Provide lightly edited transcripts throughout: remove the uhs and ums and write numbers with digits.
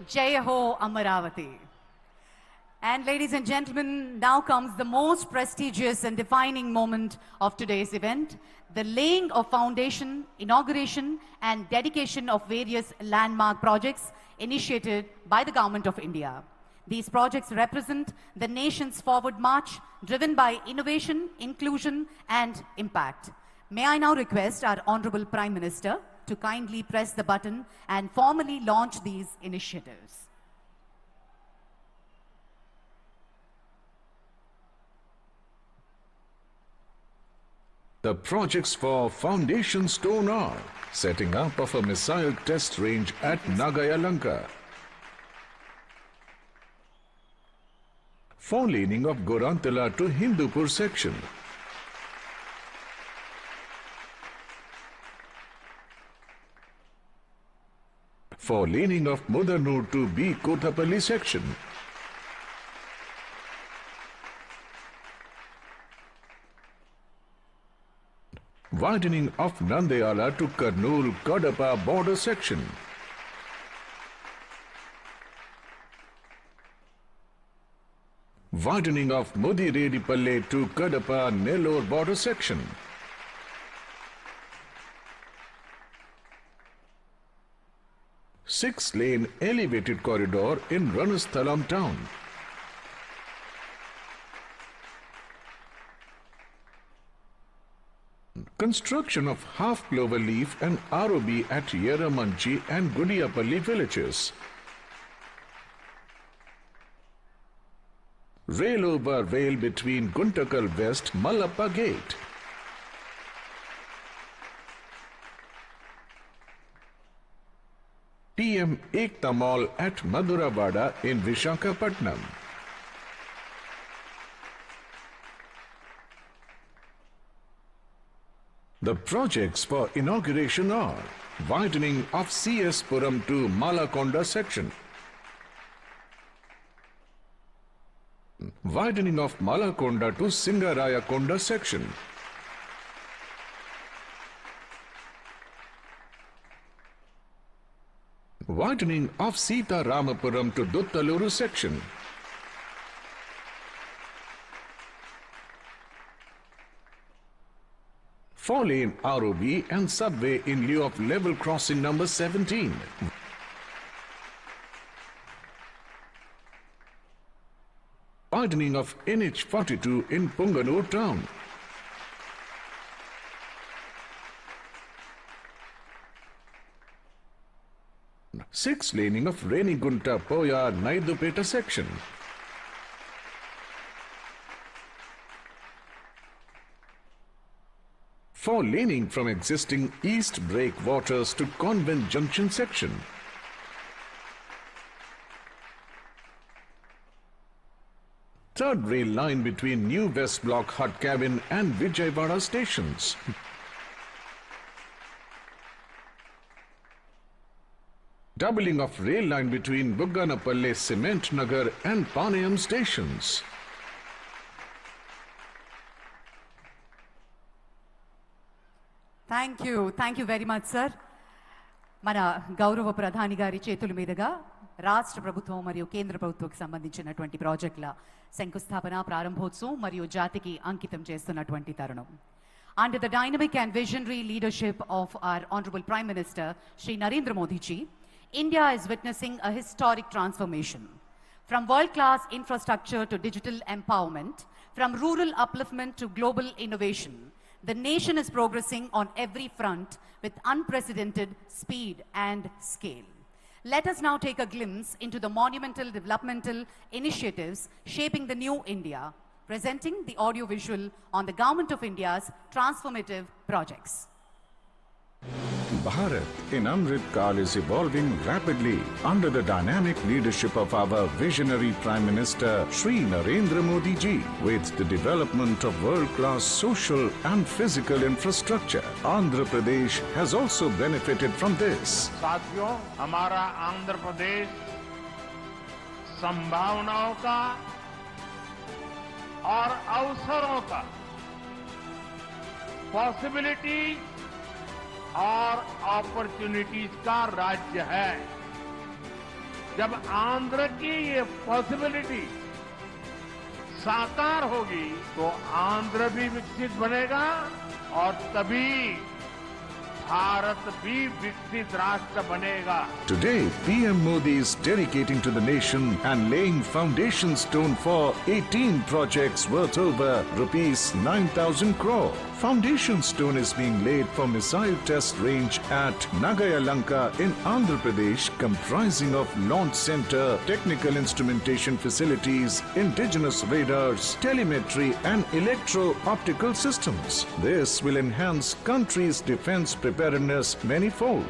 Jai Ho Amaravati. And ladies and gentlemen, now comes the most prestigious and defining moment of today's event, the laying of foundation, inauguration and dedication of various landmark projects initiated by the Government of India. These projects represent the nation's forward march driven by innovation, inclusion and impact. May I now request our Honorable Prime Minister to kindly press the button and formally launch these initiatives. The projects for foundation stone are setting up of a missile test range at Nagayalanka, four-laning of Gorantala to Hindupur section, four-laning of Mudanur to B. Kotapalli section, widening of Nandyala to Kurnool-Kadapa border section, widening of Mudiredipalli to Kadapa-Nellore border section, six-lane elevated corridor in Ranasthalam town, construction of half clover leaf and ROB at Yeramanchi and Gudiyapalli villages, rail over rail between Guntakal West Mallappa Gate, TM Ekta Mall at Maduravada in Vishakhapatnam, the projects for inauguration are widening of CS Puram to Malakonda section, widening of Malakonda to Singarayakonda section, widening of Sita Ramapuram to Duttaluru section, four-lane ROB and subway in lieu of level crossing number 17. Widening of NH42 in Punganur town. Six-laning of Renigunta-Poya Naidupeta section. Four-laning from existing East Breakwaters to Convent Junction section. Third rail line between New West Block Hut Cabin and Vijayawada stations. Doubling of rail line between Bugganapalle Cement Nagar and Panayam stations. Thank you very much, sir. మన గౌరవ ప్రధాని గారి చేతుల మీదుగా రాష్ట్ర ప్రభుత్వం మరియు కేంద్ర ప్రభుత్వానికి సంబంధించినటువంటి ప్రాజెక్టుల శంకుస్థాపన ప్రారంభోత్సవం మరియు జాతికి అంకితం చేస్తున్నటువంటి తరుణం. Under the dynamic and visionary leadership of our Honorable Prime Minister Shri Narendra Modi ji, India is witnessing a historic transformation. From world-class infrastructure to digital empowerment, from rural upliftment to global innovation, the nation is progressing on every front with unprecedented speed and scale. Let us now take a glimpse into the monumental developmental initiatives shaping the new India, presenting the audio-visual on the Government of India's transformative projects. Bharat in Amrit Kaal is evolving rapidly under the dynamic leadership of our visionary Prime Minister Shri Narendra Modi ji. With the development of world-class social and physical infrastructure, Andhra Pradesh has also benefited from this. साथियों, हमारा आंध्र प्रदेश संभावनाओं का और अवसरों का possibility और opportunities का राज्य है। जब आंध्र की ये पॉसिबिलिटी साकार होगी तो आंध्र भी विकसित बनेगा और तभी भारत भी विकसित राष्ट्र बनेगा। Today, PM Modi is dedicating to the nation and laying foundation stone for 18 projects worth over rupees 9,000 crore. Foundation stone is being laid for missile test range at Nagayalanka in Andhra Pradesh, comprising of launch center, technical instrumentation facilities, indigenous radars, telemetry and electro-optical systems. This will enhance country's defense preparedness manifold.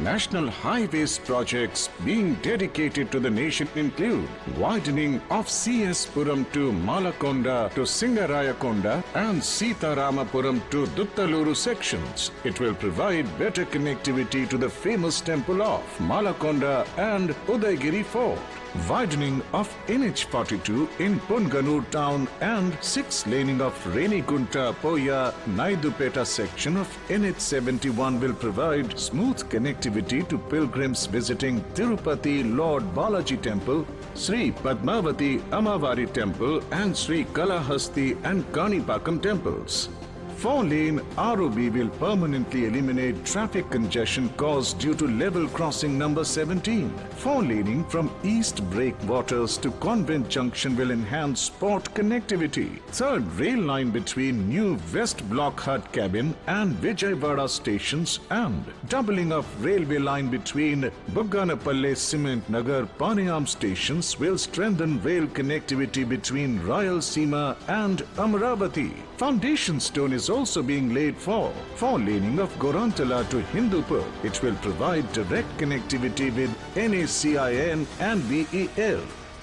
National highways projects being dedicated to the nation include widening of CS Puram to Malakonda to Singarayakonda and Sitaramapuram to Duttaluru sections. It will provide better connectivity to the famous temple of Malakonda and Udaygiri Fort. Widening of NH42 in Punganur town and 6-laning of Renigunta Poya Naidupeta section of NH71 will provide smooth connectivity to pilgrims visiting Tirupati Lord Balaji Temple, Sri Padmavati Amavari Temple and Sri Kalahasti and Kanipakam temples. 4-lane ROB will permanently eliminate traffic congestion caused due to level crossing number 17. 4-laning from East Breakwaters to Convent Junction will enhance port connectivity. 3rd rail line between new West Block Hut Cabin and Vijayawada stations and doubling of railway line between Bugganapalle Cement Nagar Panayam stations will strengthen rail connectivity between Rayalaseema and Amaravati. Foundation stone is also being laid for 4-laning of Gorantala to Hindupur. It will provide direct connectivity with NACIN and BEL.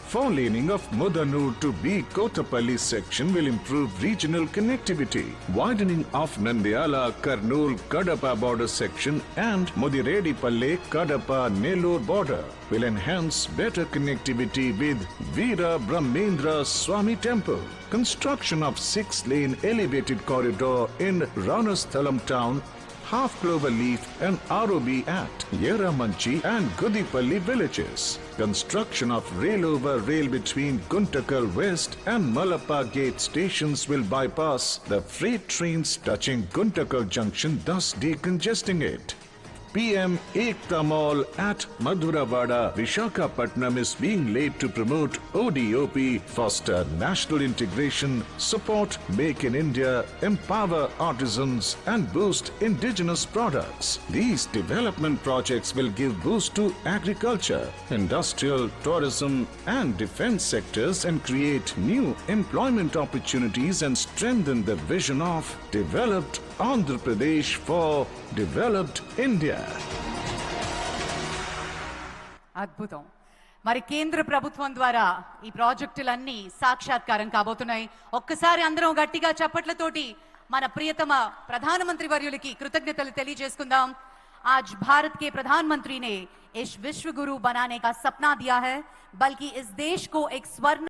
4-laning of Mudanur to B Kotapalli section will improve regional connectivity. Widening of Nandyala Kurnool Kadapa border section and Mudiredipalli Kadapa Nellore border will enhance better connectivity with Veera Brahmendra Swami Temple. Construction of 6-lane elevated corridor in Ranasthalam town, Half Clover Leaf and ROB at Yeramanchi and Gudipalli villages. Construction of rail over rail between Guntakal West and Malappa Gate stations will bypass the freight trains touching Guntakal Junction, thus decongesting it. PM Ekta Mall at Madhuravada, Vishakhapatnam is being laid to promote ODOP, foster national integration, support Make in India, empower artisans and boost indigenous products. These development projects will give boost to agriculture, industrial, tourism and defense sectors and create new employment opportunities and strengthen the vision of developed Andhra Pradesh for developed India. అద్భుతం. మరి కేంద్ర ప్రభుత్వం ద్వారా ఈ ప్రాజెక్టులన్నీ సాక్షాత్కారం కాబోతున్నాయి. ఒక్కసారి అందరం గట్టిగా చప్పట్లతోటి మన ప్రియతమ ప్రధానమంత్రి వర్యులకి కృతజ్ఞతలు తెలియజేసుకుందాం. आज भारत के प्रधानमंत्री ने इस विश्व गुरु बनाने का सपना दिया है, बल्कि इस देश को एक स्वर्ण